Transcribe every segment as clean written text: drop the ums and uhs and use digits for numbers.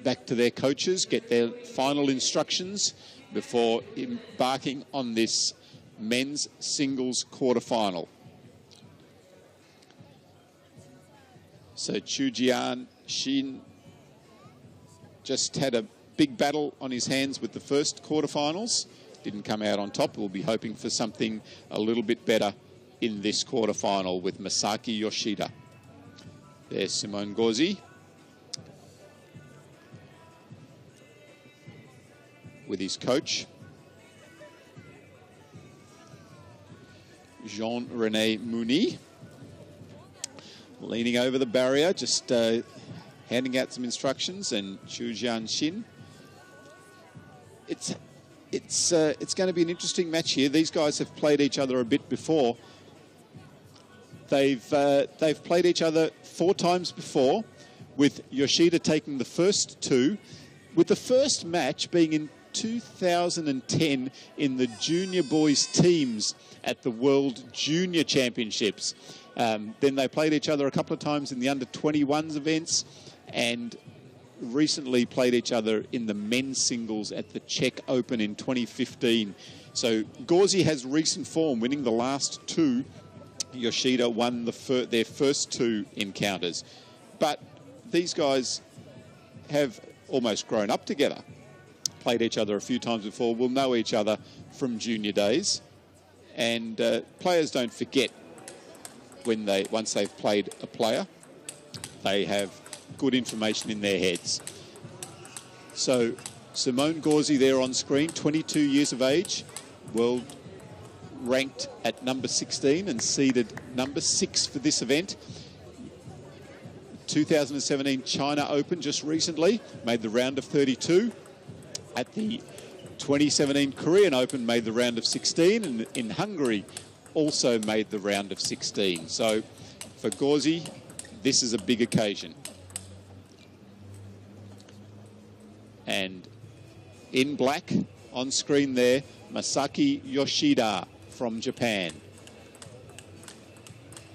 back to their coaches, get their final instructions before embarking on this men's singles quarterfinal. So Chujian Shin just had a big battle on his hands with the first quarterfinals. Didn't come out on top. We'll be hoping for something a little bit better in this quarterfinal with Masaki Yoshida. There's Simone GAUZY with his coach, Jean-René Mouni, leaning over the barrier, just handing out some instructions, and Chu Jianshin. It's going to be an interesting match here. These guys have played each other a bit before. They've played each other 4 times before, with Yoshida taking the first 2, with the first match being in 2010 in the junior boys teams at the World Junior Championships. Then they played each other a couple of times in the under-21s events, and recently played each other in the men's singles at the Czech Open in 2015. So GAUZY has recent form, winning the last 2. Yoshida won their first 2 encounters. But these guys have almost grown up together. Played each other a few times before, will know each other from junior days. And players don't forget once they've played a player, they have good information in their heads. So Simone GAUZY there on screen, 22 years of age, world ranked at number 16 and seeded number 6 for this event. 2017 China Open just recently, made the round of 32. At the 2017 Korean Open, made the round of 16, and in Hungary also made the round of 16. So for GAUZY, this is a big occasion. And in black on screen there, Masaki Yoshida from Japan.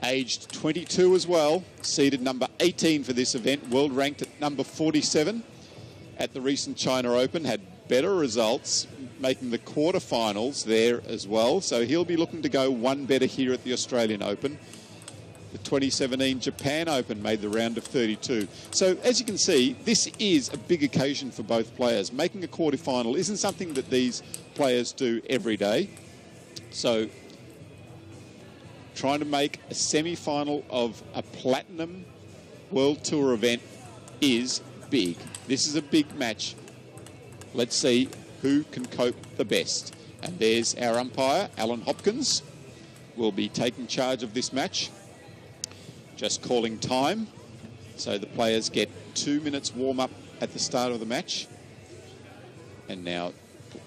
Aged 22 as well, seeded number 18 for this event, world ranked at number 47 at the recent China Open, had better results, making the quarterfinals there as well. So he'll be looking to go one better here at the Australian Open. The 2017 Japan Open made the round of 32. So as you can see, this is a big occasion for both players. Making a quarterfinal isn't something that these players do every day. So trying to make a semi-final of a platinum World Tour event is big. This is a big match. Let's see who can cope the best. And there's our umpire, Alan Hopkins, will be taking charge of this match. Just calling time. So the players get 2 minutes warm-up at the start of the match. And now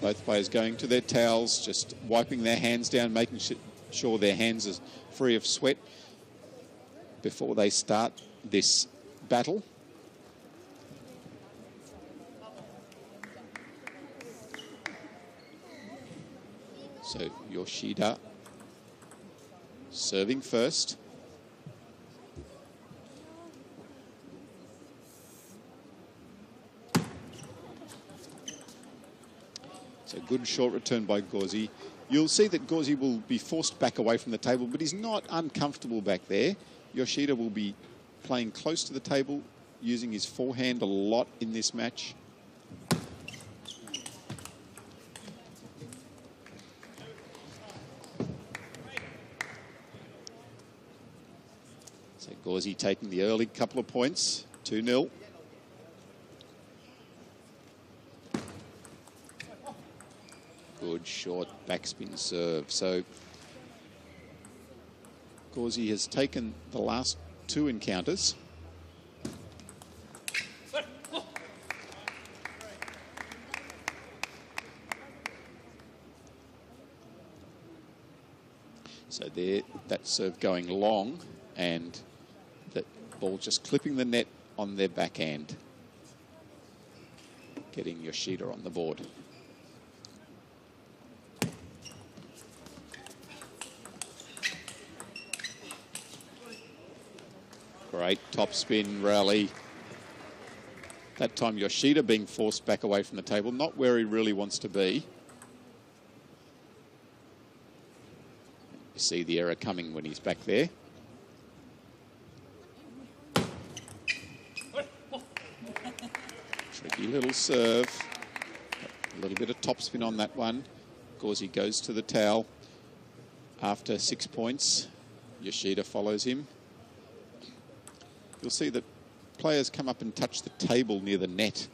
both players going to their towels, just wiping their hands down, making sure their hands are free of sweat before they start this battle. So Yoshida serving first. So good short return by GAUZY. You'll see that GAUZY will be forced back away from the table, but he's not uncomfortable back there. Yoshida will be playing close to the table, using his forehand a lot in this match. So GAUZY taking the early couple of points, 2-0. Good short backspin serve. So GAUZY has taken the last 2 encounters. So there, that serve going long, and that ball just clipping the net on their backhand, getting Yoshida on the board. Great topspin rally That time Yoshida being forced back away from the table, not where he really wants to be. You see the error coming when he's back there. Tricky little serve. A little bit of topspin on that one. GAUZY goes to the towel after 6 points. Yoshida follows him. You'll see that players come up and touch the table near the net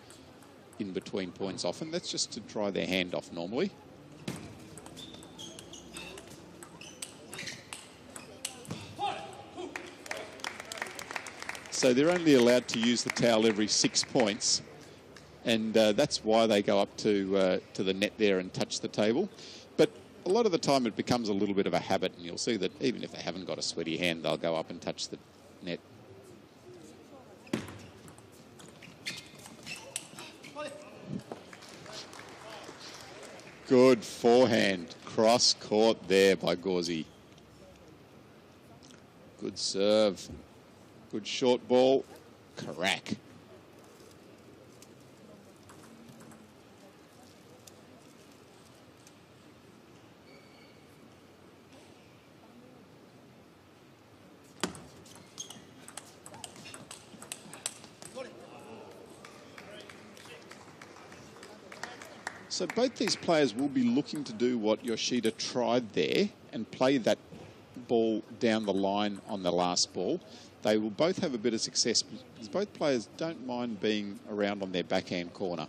in between points often. That's just to dry their hand off normally. So they're only allowed to use the towel every 6 points. And that's why they go up to the net there and touch the table. But a lot of the time it becomes a little bit of a habit, and you'll see that even if they haven't got a sweaty hand, they'll go up and touch the net. Good forehand, cross court there by GAUZY. Good serve, good short ball, crack. So both these players will be looking to do what Yoshida tried there and play that ball down the line on the last ball. They will both have a bit of success because both players don't mind being around on their backhand corner.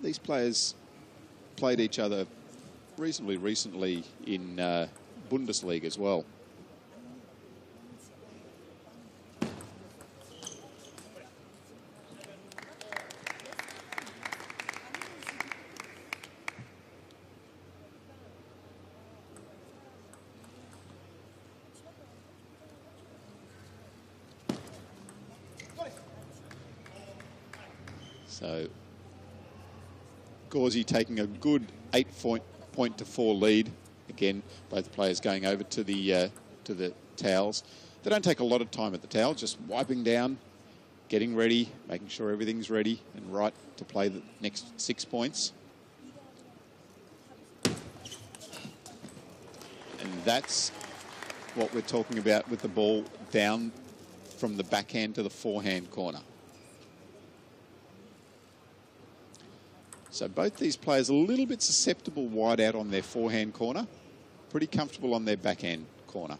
These players played each other reasonably recently in Bundesliga as well. So GAUZY taking a good 8-point-to-4 lead. Again, both players going over to the towels. They don't take a lot of time at the towel, just wiping down, getting ready, making sure everything's ready and right to play the next 6 points. And that's what we're talking about with the ball down from the backhand to the forehand corner. So both these players a little bit susceptible wide out on their forehand corner, pretty comfortable on their backhand corner.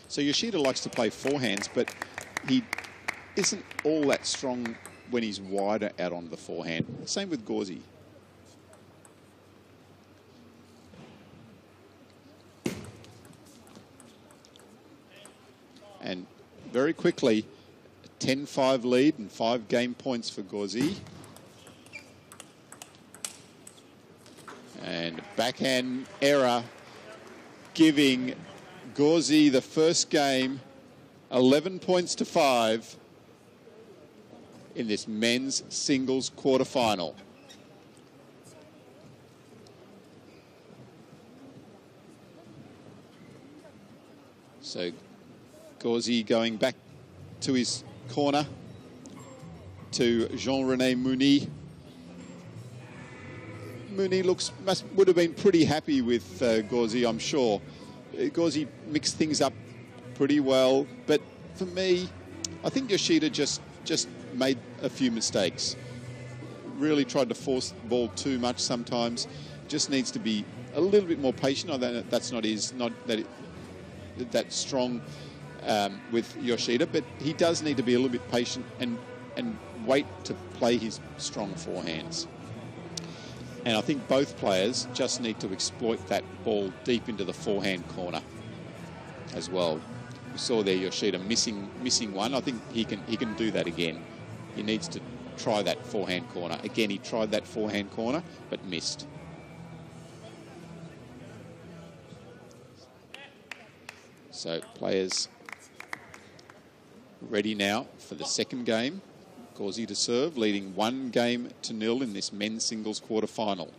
So Yoshida likes to play forehands, but he isn't all that strong when he's wider out on the forehand. Same with GAUZY. And very quickly, 10-5 lead and 5 game points for GAUZY. And backhand error giving GAUZY the first game, 11 points to 5 in this men's singles quarterfinal. So GAUZY going back to his corner to Jean-René Mouni. Mouni would have been pretty happy with GAUZY, I'm sure. GAUZY mixed things up pretty well, but for me, I think Yoshida just made a few mistakes. Really tried to force the ball too much sometimes. Just needs to be a little bit more patient. I know that's not that strong with Yoshida, but he does need to be a little bit patient and wait to play his strong forehands. And I think both players just need to exploit that ball deep into the forehand corner as well. We saw there Yoshida missing one. I think he can do that again. He needs to try that forehand corner. Again, he tried that forehand corner, but missed. So players ready now for the second game. GAUZY to serve, leading 1-0 in this men's singles quarter-final.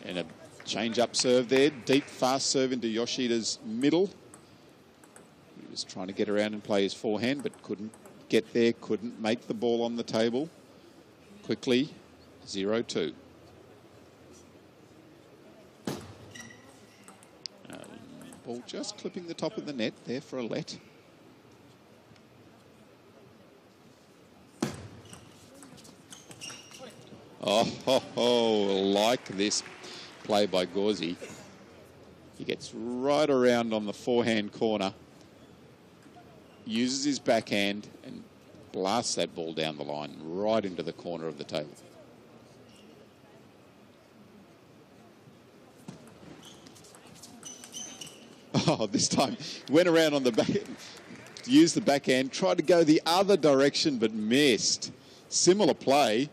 And a change-up serve there. Deep, fast serve into Yoshida's middle. He was trying to get around and play his forehand, but couldn't get there, couldn't make the ball on the table. Quickly, 0-2. Ball just clipping the top of the net there for a let. Like this play by GAUZY. He gets right around on the forehand corner, uses his backhand and blasts that ball down the line, right into the corner of the table. Oh, this time went around on the back, used the backhand, tried to go the other direction but missed. Similar play.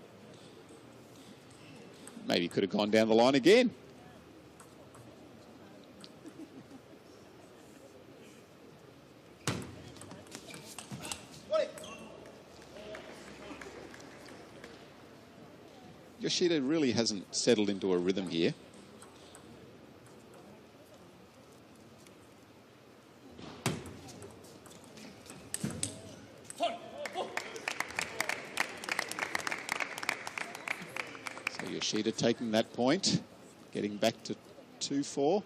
Maybe could have gone down the line again. Yoshida really hasn't settled into a rhythm here. Yoshida taking that point, getting back to 2-4.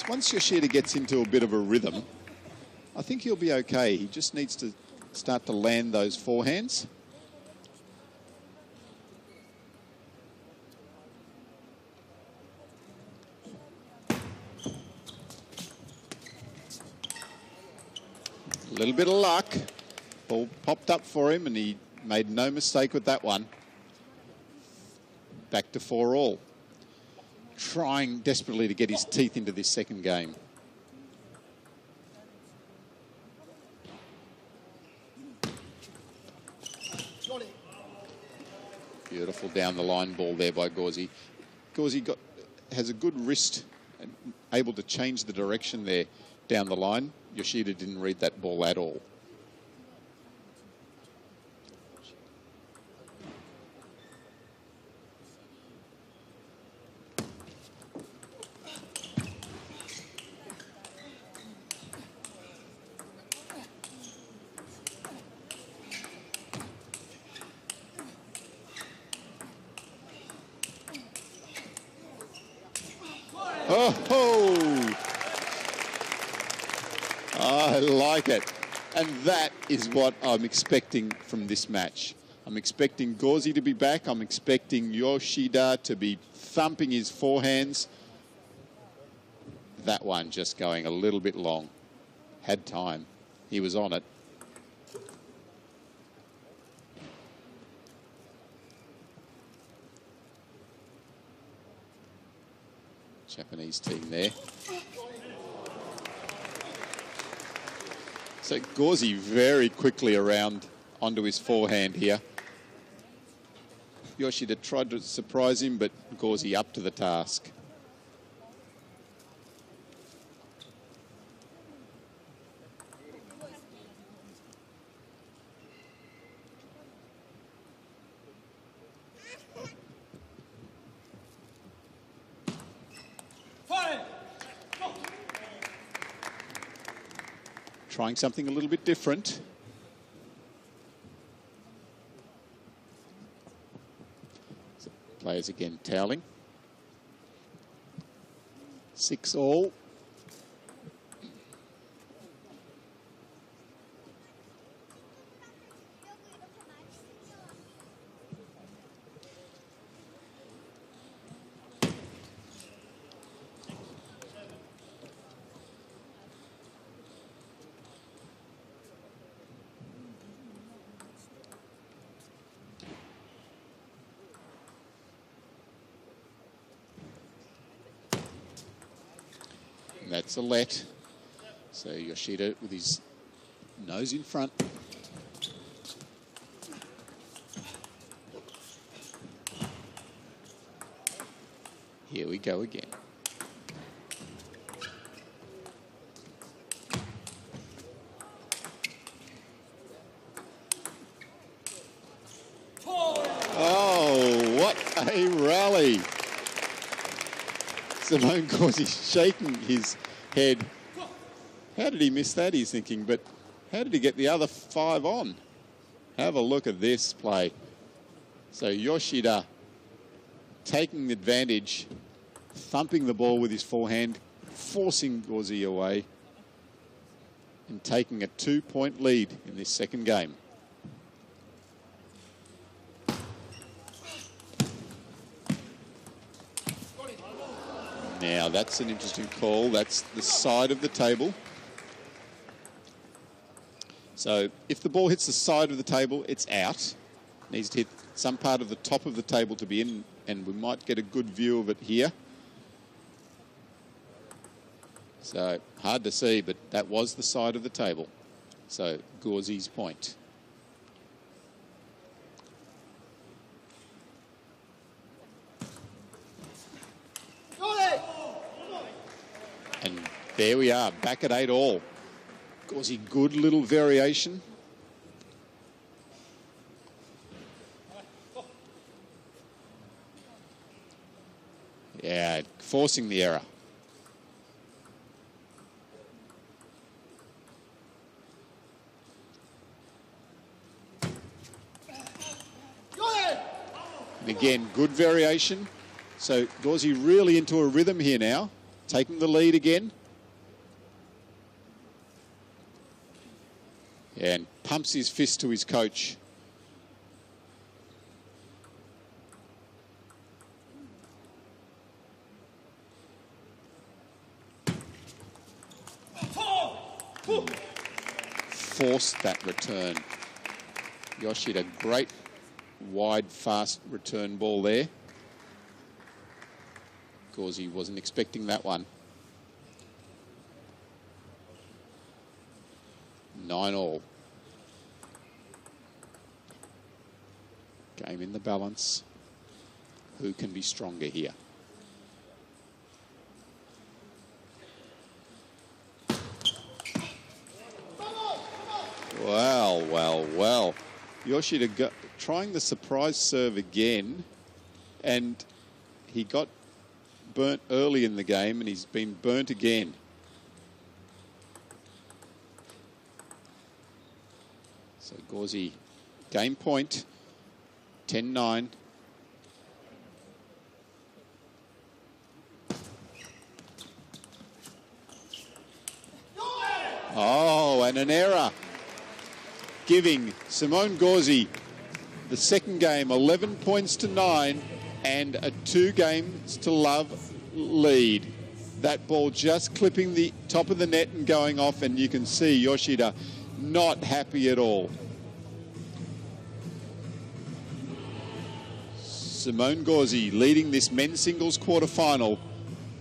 Once Yoshida gets into a bit of a rhythm, I think he'll be okay. He just needs to start to land those forehands. A little bit of luck. Ball popped up for him and he made no mistake with that one. Back to 4-all. Trying desperately to get his teeth into this second game. Beautiful down the line ball there by GAUZY. GAUZY has a good wrist and able to change the direction there down the line. Yoshida didn't read that ball at all. Oh, I like it. And that is what I'm expecting from this match. I'm expecting GAUZY to be back. I'm expecting Yoshida to be thumping his forehands. That one just going a little bit long. Had time. He was on it. Japanese team there. So GAUZY very quickly around onto his forehand here. Yoshida tried to surprise him, but GAUZY up to the task. Trying something a little bit different. So players again toweling. 6-all. That's a let. So Yoshida with his nose in front. Here we go again. Oh, what a rally. Simone Gauzy shaking his head. How did he miss that, he's thinking, but how did he get the other 5 on? Have a look at this play. So Yoshida taking advantage, thumping the ball with his forehand, forcing Gauzy away, and taking a 2-point lead in this second game. Now, that's an interesting call. That's the side of the table. So if the ball hits the side of the table, it's out. It needs to hit some part of the top of the table to be in, and we might get a good view of it here. So hard to see, but that was the side of the table. So Gauzy's point. And there we are, back at 8-all. Gauzy, good little variation. Yeah, forcing the error. And again, good variation. So Gauzy really into a rhythm here now, taking the lead again. And pumps his fist to his coach. Forced that return. Yoshida, great wide, fast return ball there. Gauzy wasn't expecting that one. 9-all. Game in the balance. Who can be stronger here? Well, well, well. Yoshida trying the surprise serve again, and he got burnt early in the game, and he's been burnt again. So Gauzy, game point, 10-9. Oh, and an error, giving Simone Gauzy the second game, 11 points to 9, and a 2-games-to-love lead. That ball just clipping the top of the net and going off, and you can see Yoshida not happy at all. Simone Gauzy leading this men's singles quarterfinal,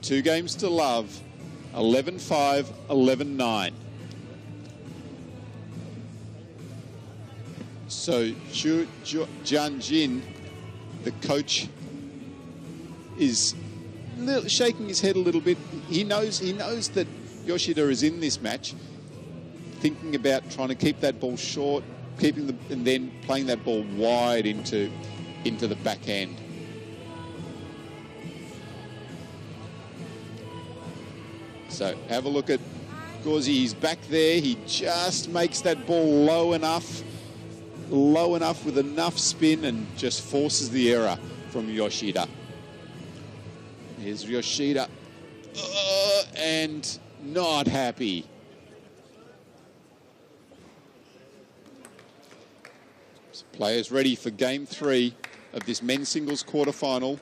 2 games to love, 11-5, 11-9. So Zhu Jianjin, the coach, is shaking his head a little bit. He knows that Yoshida is in this match, thinking about trying to keep that ball short, and then playing that ball wide into the backhand. So have a look at Gauzy. He's back there. He just makes that ball low enough with enough spin, and just forces the error from Yoshida. Here's Yoshida, and not happy. So players ready for game 3 of this men's singles quarterfinal.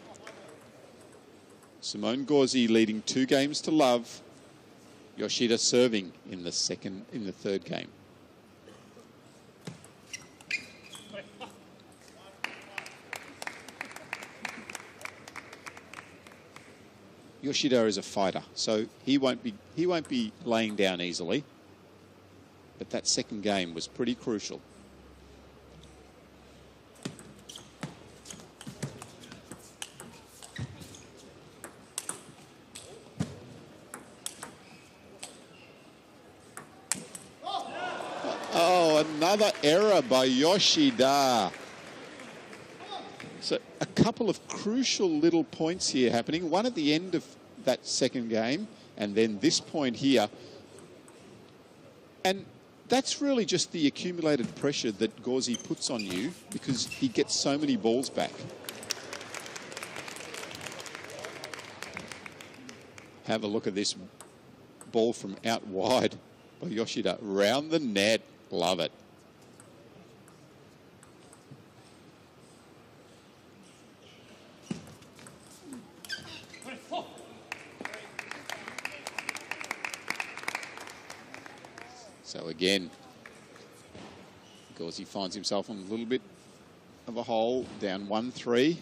Simone Gauzy leading 2 games to love. Yoshida serving in the third game. Yoshida is a fighter, so he won't be laying down easily. But that second game was pretty crucial. Oh, another error by Yoshida. So a couple of crucial little points here happening. One at the end of that second game, and then this point here. And that's really just the accumulated pressure that GAUZY puts on you because he gets so many balls back. Have a look at this ball from out wide by Yoshida. Round the net. Love it. So again, GAUZY finds himself on a little bit of a hole, down 1-3,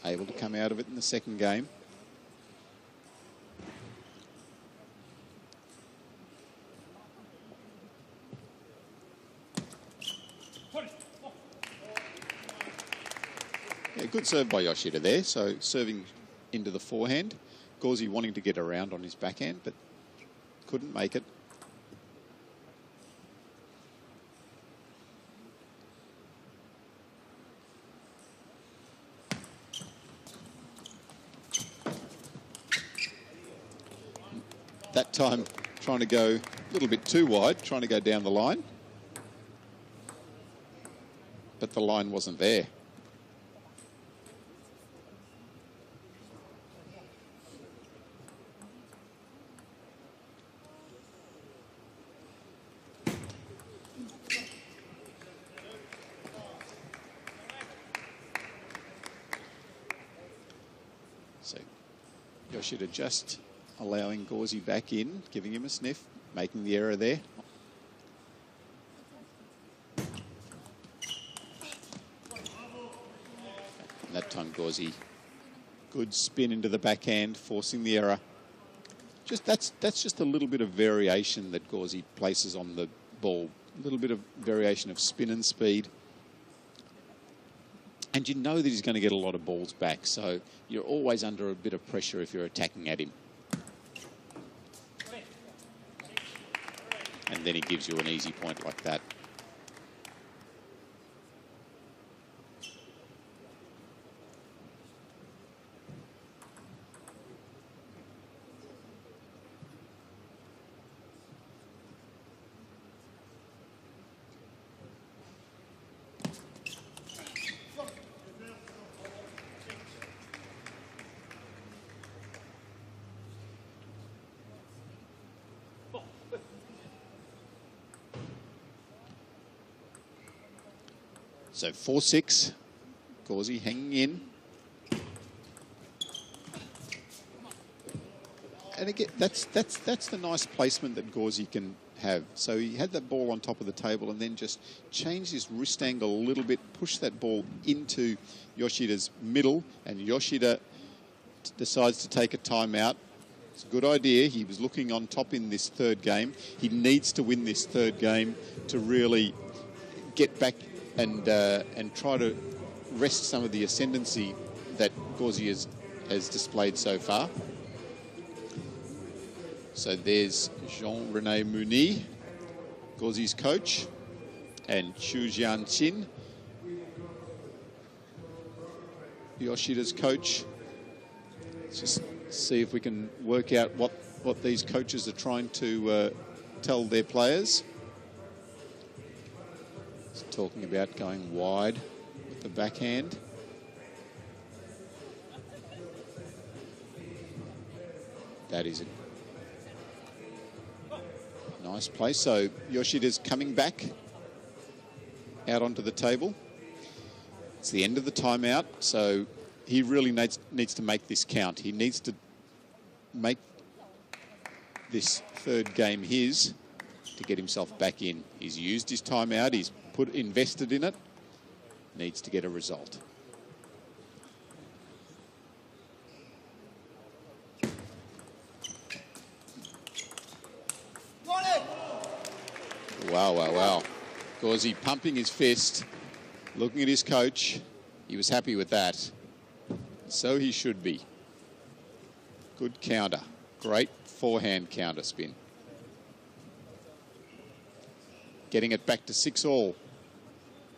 able to come out of it in the second game. Yeah, good serve by Yoshida there, so serving into the forehand. GAUZY wanting to get around on his backhand, but couldn't make it. That time trying to go a little bit too wide, trying to go down the line. But the line wasn't there. So Yoshida just allowing GAUZY back in, giving him a sniff, making the error there. And that time GAUZY, good spin into the backhand, forcing the error. That's just a little bit of variation that GAUZY places on the ball. A little bit of variation of spin and speed. And you know that he's going to get a lot of balls back, so you're always under a bit of pressure if you're attacking at him. And then he gives you an easy point like that. So 4-6, GAUZY hanging in. And again, that's the nice placement that GAUZY can have. So he had that ball on top of the table and then just changed his wrist angle a little bit, pushed that ball into Yoshida's middle, and Yoshida decides to take a timeout. It's a good idea. He was looking on top in this third game. He needs to win this third game to really get back and try to wrest some of the ascendancy that GAUZY has displayed so far. So there's Jean-René Mouni, GAUZY's coach, and Chu Jian-Chin, Yoshida's coach. Let's just see if we can work out what these coaches are trying to tell their players. Talking about going wide with the backhand. That is a nice play. So Yoshida's coming back out onto the table. It's the end of the timeout, so he really needs to make this count. He needs to make this third game his to get himself back in. He's used his timeout. He's invested in it, needs to get a result. Wow, wow, wow. GAUZY pumping his fist, looking at his coach. He was happy with that. So he should be. Good counter. Great forehand counter spin. Getting it back to 6-all.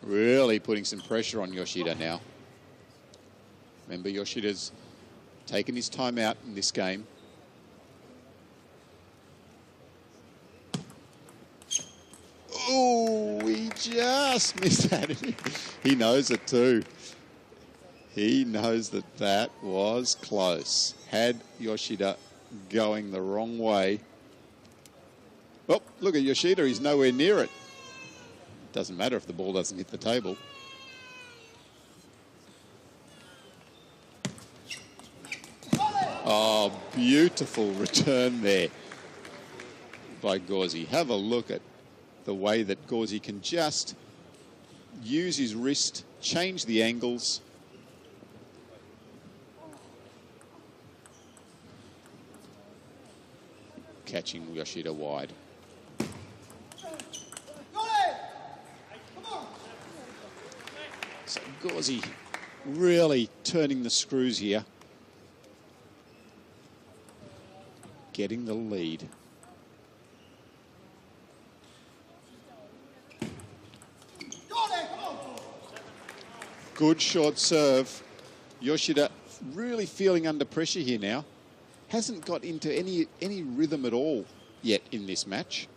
Really putting some pressure on Yoshida now. Remember, Yoshida's taken his time out in this game. Oh, he just missed that. He knows it too. He knows that that was close. Had Yoshida going the wrong way. Oh, look at Yoshida. He's nowhere near it. Doesn't matter if the ball doesn't hit the table. Oh, beautiful return there by GAUZY. Have a look at the way that GAUZY can just use his wrist, change the angles. Catching Yoshida wide. So GAUZY really turning the screws here. Getting the lead. Good short serve. Yoshida really feeling under pressure here now. Hasn't got into any rhythm at all yet in this match.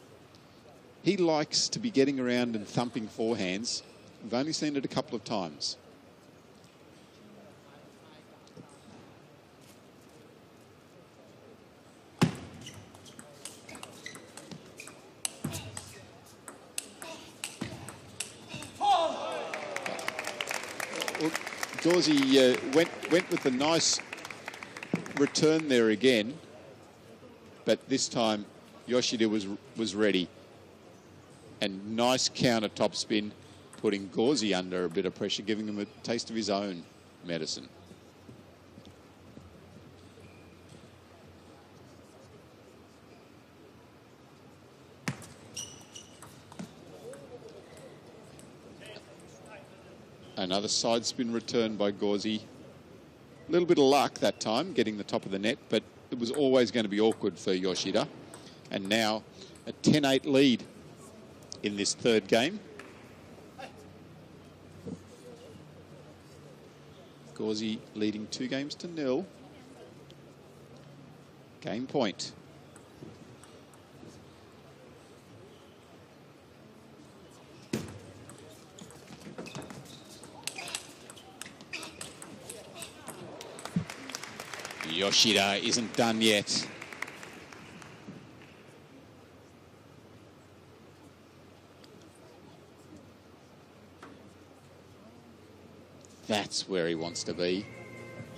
He likes to be getting around and thumping forehands. We've only seen it a couple of times. GAUZY went with a nice return there again, but this time Yoshida was ready. And nice counter topspin, putting GAUZY under a bit of pressure, giving him a taste of his own medicine. Another side spin return by GAUZY. A little bit of luck that time, getting the top of the net, but it was always going to be awkward for Yoshida. And now a 10-8 lead in this third game. GAUZY leading 2-0. Game point. Yoshida isn't done yet. That's where he wants to be,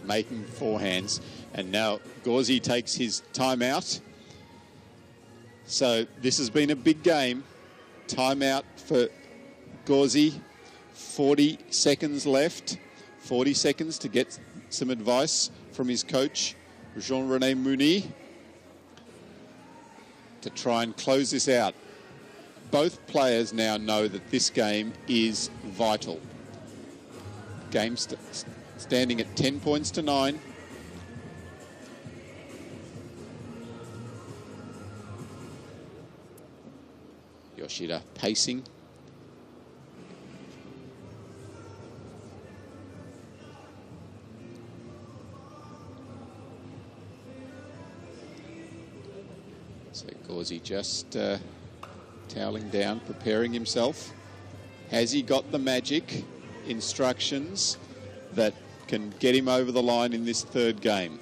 making forehands. And now GAUZY takes his timeout. So this has been a big game. Timeout for GAUZY. 40 seconds left. 40 seconds to get some advice from his coach, Jean-René Mouni, to try and close this out. Both players now know that this game is vital. Game standing at 10 points to 9. Yoshida pacing. So GAUZY just toweling down, preparing himself. Has he got the magic instructions that can get him over the line in this third game?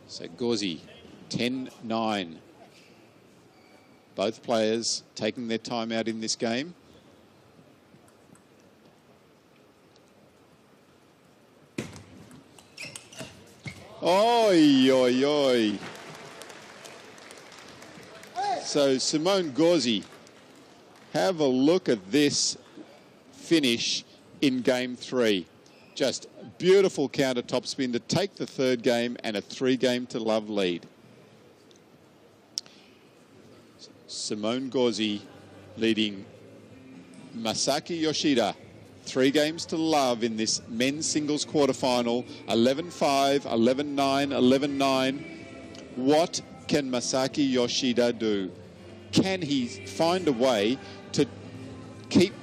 So GAUZY, 10-9. Both players taking their time out in this game. Oi, oi, oi. So Simone GAUZY, have a look at this finish in game 3. Just beautiful counter topspin to take the third game and a 3-game to love lead. Simone GAUZY leading Masaki Yoshida 3 games to love in this men's singles quarterfinal. 11-5, 11-9, 11-9. What can Masaki Yoshida do? Can he find a way to keep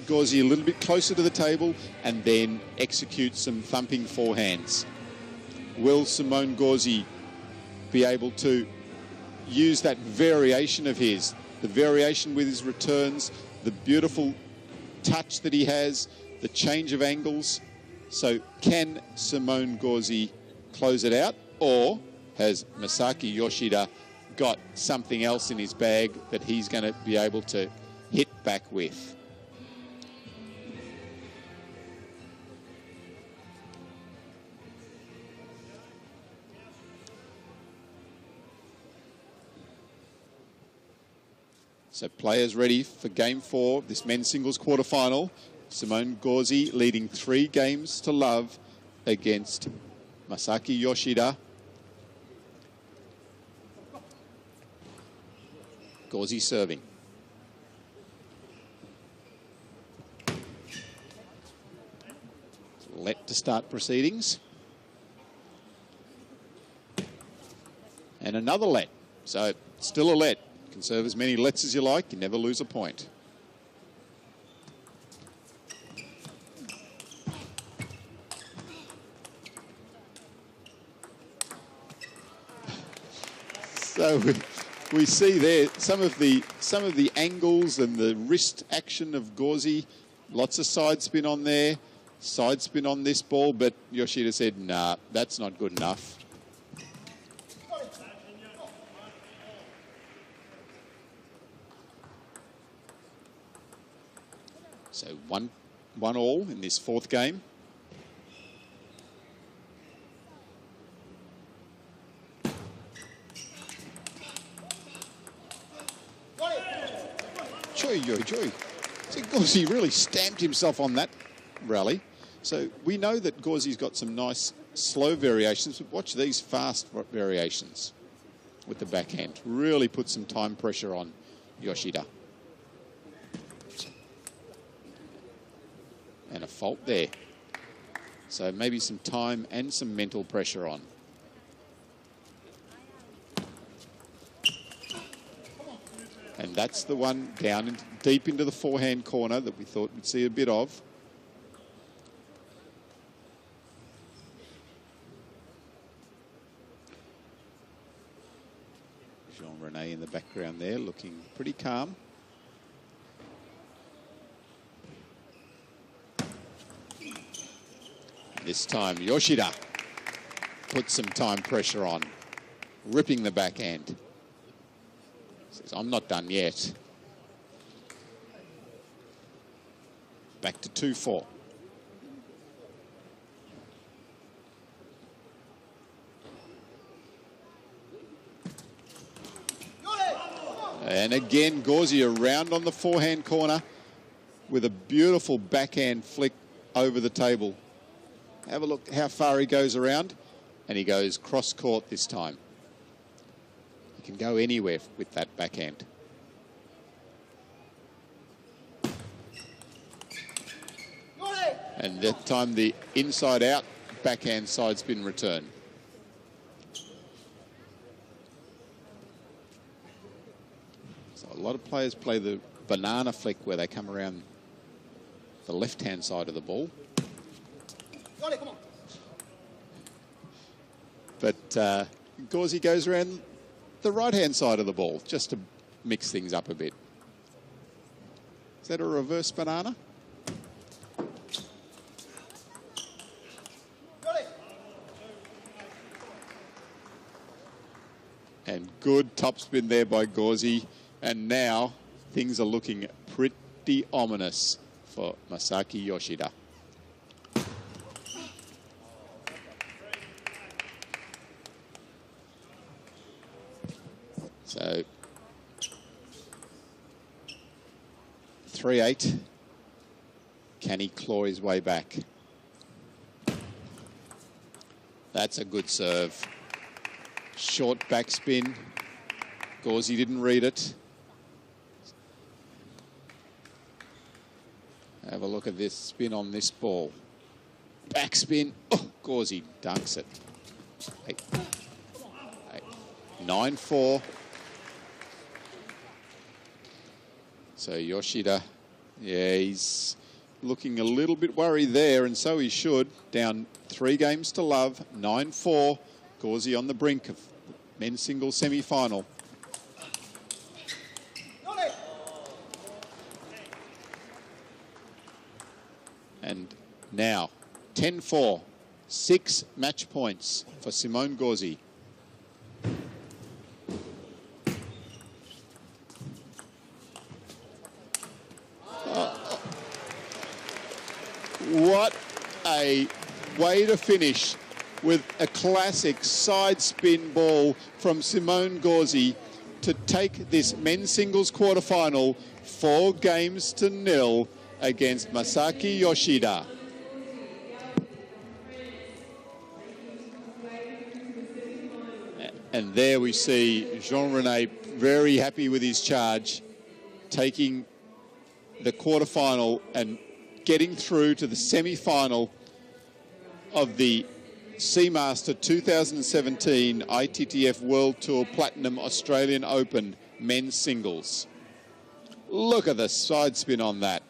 GAUZY a little bit closer to the table and then execute some thumping forehands? Will Simone GAUZY be able to use that variation of his, the variation with his returns, the beautiful touch that he has, the change of angles? So can Simone GAUZY close it out, or has Masaki Yoshida got something else in his bag that he's going to be able to hit back with? So players ready for game 4 of this men's singles quarterfinal. Simone GAUZY leading 3 games to love against Masaki Yoshida. GAUZY serving. Let to start proceedings. And another let. So still a let. You can serve as many lets as you like. You never lose a point. So we see there some of the angles and the wrist action of GAUZY. Lots of side spin on there, side spin on this ball, but Yoshida said, nah, that's not good enough. So 1-1 in this 4th game. Joy. So GAUZY really stamped himself on that rally. So we know that GAUZY's got some nice slow variations, but watch these fast variations with the backhand. Really put some time pressure on Yoshida. And a fault there. So maybe some time and some mental pressure on. And that's the one down deep into the forehand corner that we thought we'd see a bit of. Jean-René in the background there, looking pretty calm. This time Yoshida puts some time pressure on, ripping the backhand. Says, I'm not done yet. Back to 2-4. And again, GAUZY around on the forehand corner with a beautiful backhand flick over the table. Have a look how far he goes around, and he goes cross court this time. He can go anywhere with that backhand. And that time the inside out backhand side spin return. So a lot of players play the banana flick where they come around the left-hand side of the ball. But GAUZY goes around the right-hand side of the ball just to mix things up a bit. Is that a reverse banana? And good topspin there by GAUZY. And now things are looking pretty ominous for Masaki Yoshida. So 3-8. Can he claw his way back? That's a good serve. Short backspin. GAUZY didn't read it. Have a look at this spin on this ball. Backspin. Oh, GAUZY dunks it. 9-4. So Yoshida, yeah, he's looking a little bit worried there, and so he should. Down 3 games to love, 9-4. GAUZY on the brink of men's singles semi-final. And now, 10-4, 6 match points for Simone GAUZY. What a way to finish with a classic side spin ball from Simone GAUZY to take this men's singles quarterfinal 4-0 against Masaki Yoshida. And there we see Jean-René very happy with his charge, taking the quarterfinal and getting through to the semi-final of the Seamaster 2017 ITTF World Tour Platinum Australian Open men's singles. Look at the side spin on that.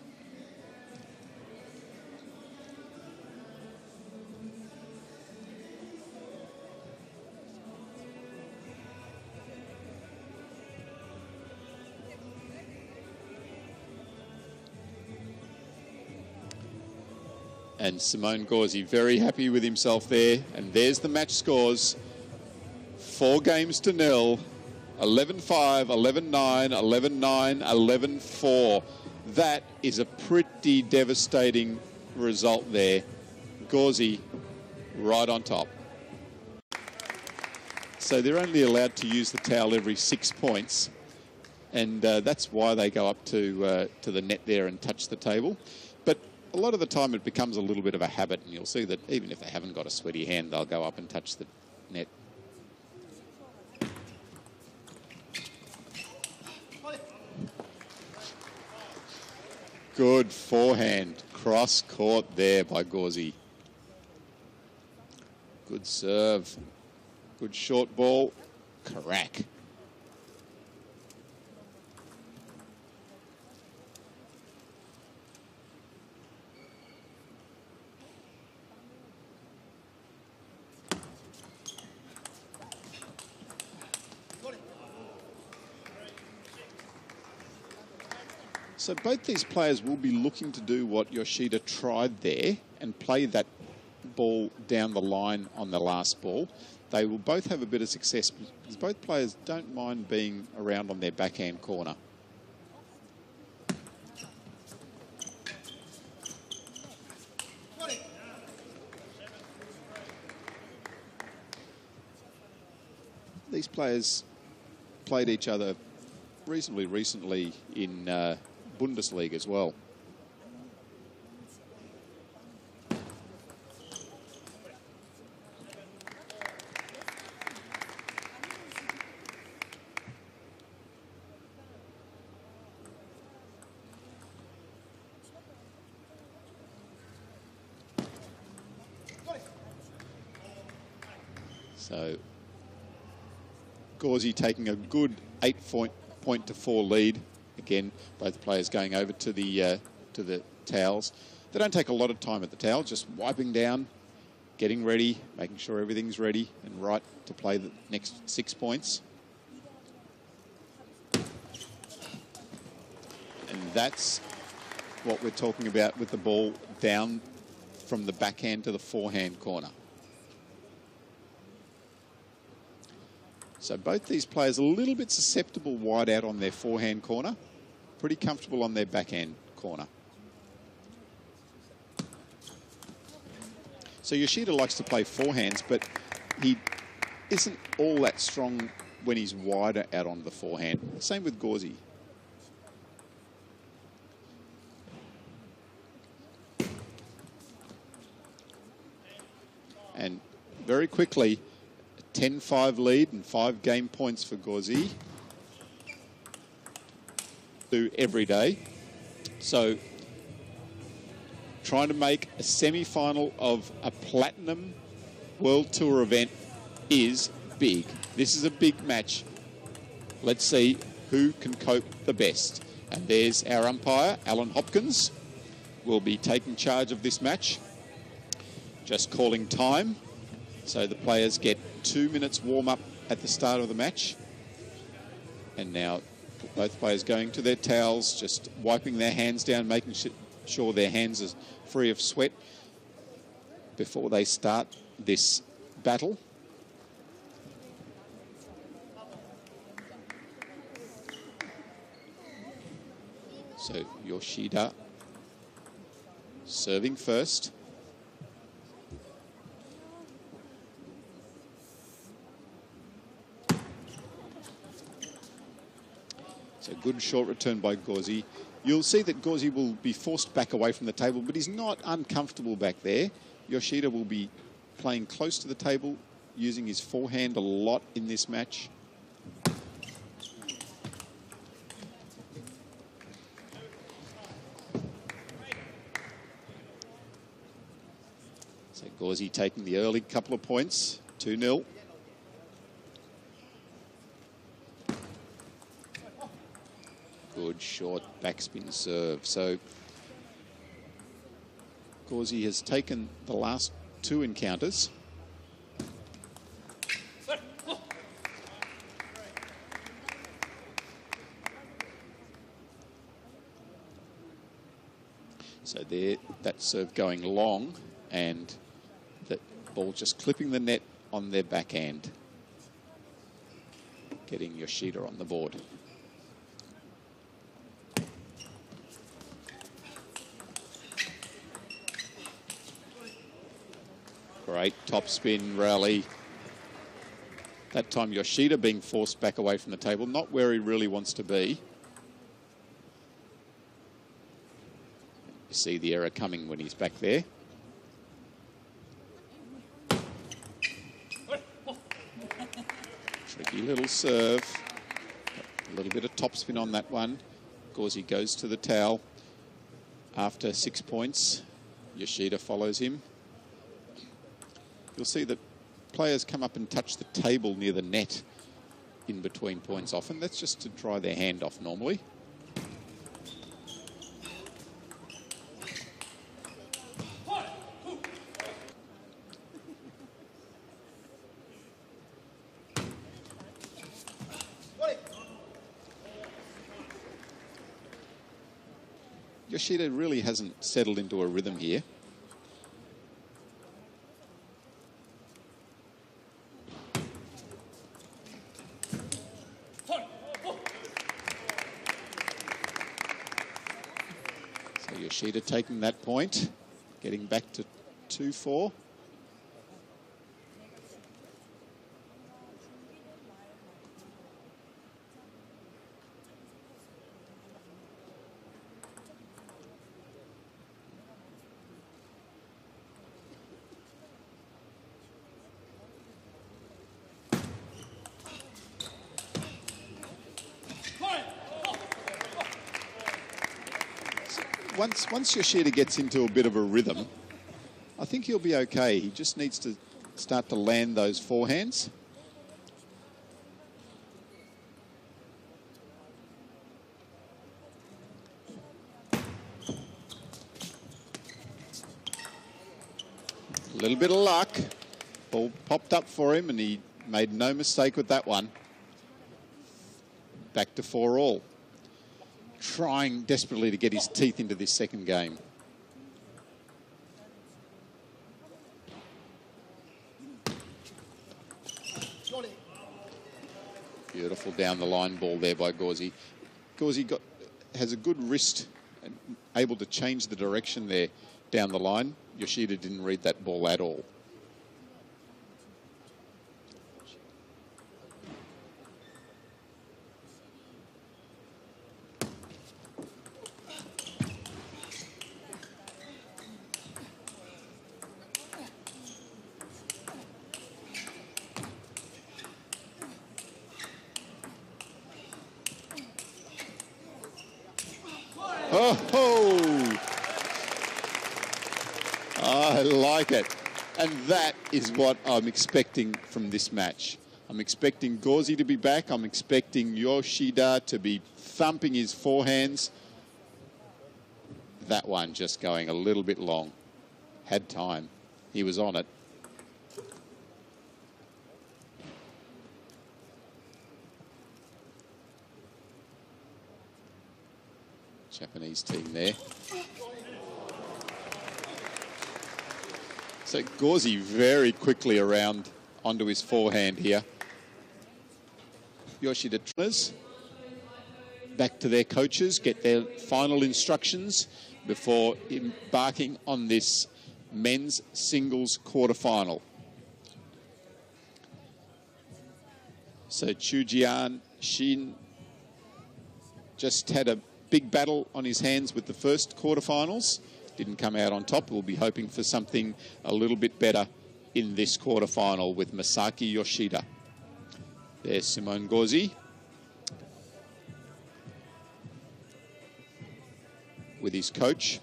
And Simone GAUZY very happy with himself there. And there's the match scores. 4-0, 11-5, 11-9, 11-9, 11-4. That is a pretty devastating result there. GAUZY right on top. So they're only allowed to use the towel every 6 points. And that's why they go up to the net there and touch the table. But a lot of the time it becomes a little bit of a habit, and you'll see that even if they haven't got a sweaty hand, they'll go up and touch the net. Good forehand, cross court there by GAUZY. Good serve, good short ball, crack. So both these players will be looking to do what Yoshida tried there and play that ball down the line on the last ball. They will both have a bit of success because both players don't mind being around on their backhand corner. These players played each other reasonably recently in Bundesliga as well. So GAUZY taking a good 8-point-to-4 lead. Again, both players going over to the towels. They don't take a lot of time at the towel, just wiping down, getting ready, making sure everything's ready and right to play the next 6 points. And that's what we're talking about with the ball down from the backhand to the forehand corner. So both these players a little bit susceptible wide out on their forehand corner, pretty comfortable on their backhand corner. So Yoshida likes to play forehands, but he isn't all that strong when he's wider out on the forehand. Same with GAUZY. And very quickly, 10-5 lead and 5 game points for GAUZY. Do every day. So trying to make a semi-final of a platinum World Tour event is big. This is a big match. Let's see who can cope the best. And there's our umpire, Alan Hopkins, will be taking charge of this match. Just calling time. So the players get 2 minutes warm-up at the start of the match. And now both players going to their towels, just wiping their hands down, making sure their hands are free of sweat before they start this battle. So Yoshida serving first. So good short return by GAUZY. You'll see that GAUZY will be forced back away from the table, but he's not uncomfortable back there. Yoshida will be playing close to the table, using his forehand a lot in this match. So GAUZY taking the early couple of points, 2-0. Good short backspin serve. So GAUZY has taken the last 2 encounters. So there, that serve going long, and that ball just clipping the net on their backhand, getting Yoshida on the board. Great topspin rally. That time Yoshida being forced back away from the table, not where he really wants to be. You see the error coming when he's back there. Tricky little serve. A little bit of topspin on that one. GAUZY goes to the towel after 6 points. Yoshida follows him. You'll see that players come up and touch the table near the net in between points often. That's just to dry their hand off normally. Yoshida really hasn't settled into a rhythm here. Yoshida taking that point, getting back to 2-4. Once Yoshida gets into a bit of a rhythm, I think he'll be okay. He just needs to start to land those forehands. A little bit of luck. Ball popped up for him and he made no mistake with that one. Back to 4-all. Trying desperately to get his teeth into this second game. Beautiful down the line ball there by GAUZY. GAUZY has a good wrist and able to change the direction there down the line. Yoshida didn't read that ball at all. Oh, I like it. And that is what I'm expecting from this match. I'm expecting GAUZY to be back. I'm expecting Yoshida to be thumping his forehands. That one just going a little bit long. Had time. He was on it. Japanese team there. So GAUZY very quickly around onto his forehand here. Yoshida trainers back to their coaches, get their final instructions before embarking on this men's singles quarterfinal. So Chujian Shin just had a big battle on his hands with the first quarterfinals. Didn't come out on top. We'll be hoping for something a little bit better in this quarterfinal with Masaki Yoshida. There's Simone GAUZY with his coach,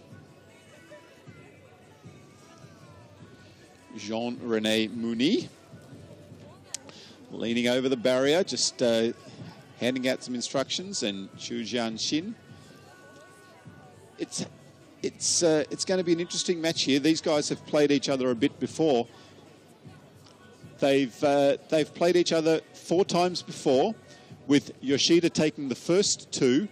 Jean-René Mouni, leaning over the barrier, just handing out some instructions, and Chu Jian-Shin. It's going to be an interesting match here. These guys have played each other a bit before. They've played each other 4 times before, with Yoshida taking the first 2,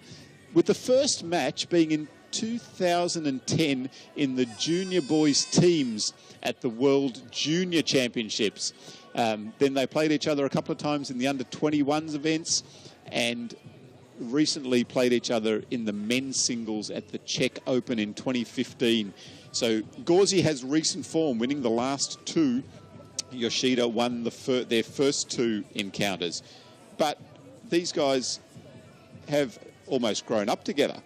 with the first match being in 2010 in the junior boys teams at the World Junior Championships. Then they played each other a couple of times in the under-21s events, and recently played each other in the men's singles at the Czech Open in 2015. So GAUZY has recent form, winning the last 2. Yoshida won their first 2 encounters. But these guys have almost grown up together.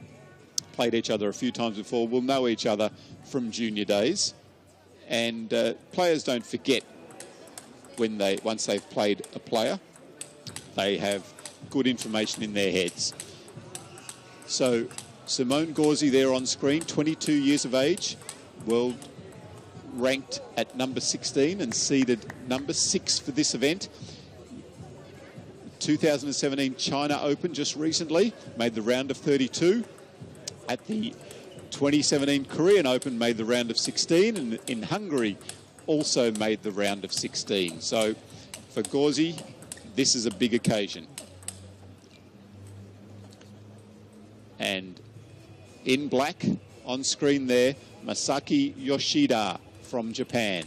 Played each other a few times before, will know each other from junior days. And players don't forget once they've played a player, they have good information in their heads. So Simone GAUZY there on screen, 22 years of age, world ranked at number 16 and seeded number 6 for this event. 2017 China Open just recently, made the round of 32. At the 2017 Korean Open, made the round of 16, and in Hungary also made the round of 16. So for GAUZY, this is a big occasion. And in black on screen there, Masaki Yoshida from Japan.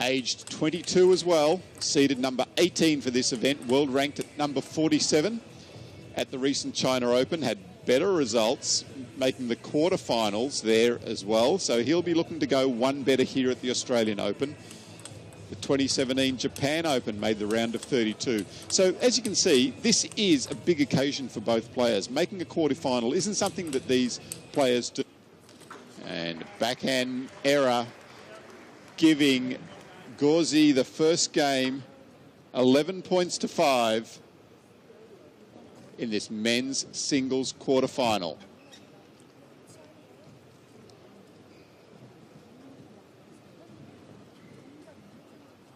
Aged 22 as well, seeded number 18 for this event, world ranked at number 47 at the recent China Open, had better results, making the quarterfinals there as well. So he'll be looking to go one better here at the Australian Open. The 2017 Japan Open made the round of 32. So as you can see, this is a big occasion for both players. Making a quarterfinal isn't something that these players do. And backhand error, giving GAUZY the first game, 11 points to 5 in this men's singles quarterfinal.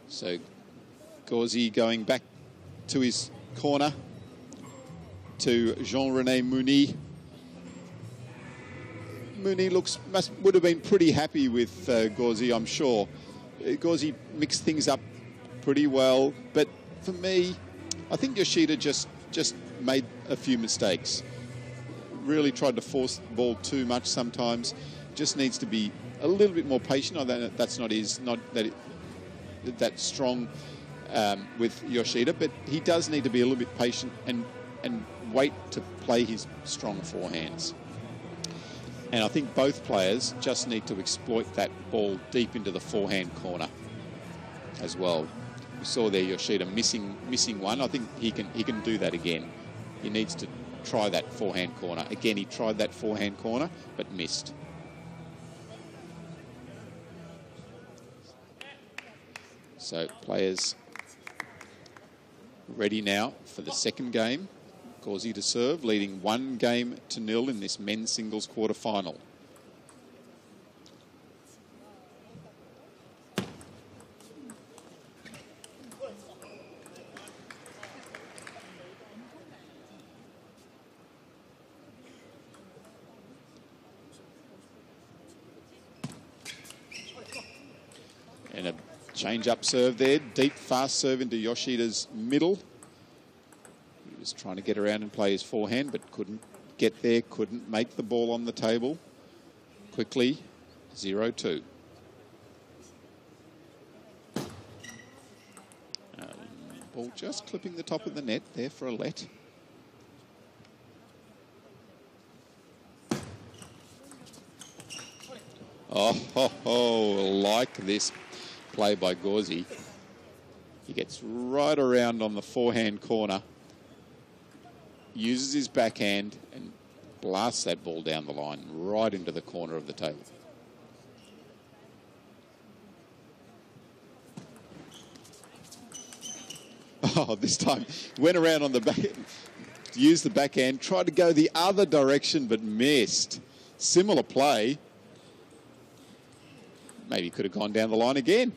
So GAUZY going back to his corner to Jean-René Mouni. Mouni would have been pretty happy with GAUZY, I'm sure. GAUZY mixed things up pretty well, but for me, I think Yoshida just made a few mistakes. Really tried to force the ball too much sometimes. Just needs to be a little bit more patient. I know that's not that strong with Yoshida, but he does need to be a little bit patient and wait to play his strong forehands. And I think both players just need to exploit that ball deep into the forehand corner as well. We saw there Yoshida missing one. I think he can do that again. He needs to try that forehand corner. Again, he tried that forehand corner, but missed. So players ready now for the second game. GAUZY to serve, leading 1-0 in this men's singles quarterfinal. And a change-up serve there. Deep, fast serve into Yoshida's middle. He was trying to get around and play his forehand, but couldn't get there, couldn't make the ball on the table. Quickly, 0-2. Ball just clipping the top of the net there for a let. Like this play by GAUZY. He gets right around on the forehand corner, uses his backhand and blasts that ball down the line right into the corner of the table. This time went around on the back, used the backhand, tried to go the other direction but missed. Similar play. Maybe could have gone down the line again.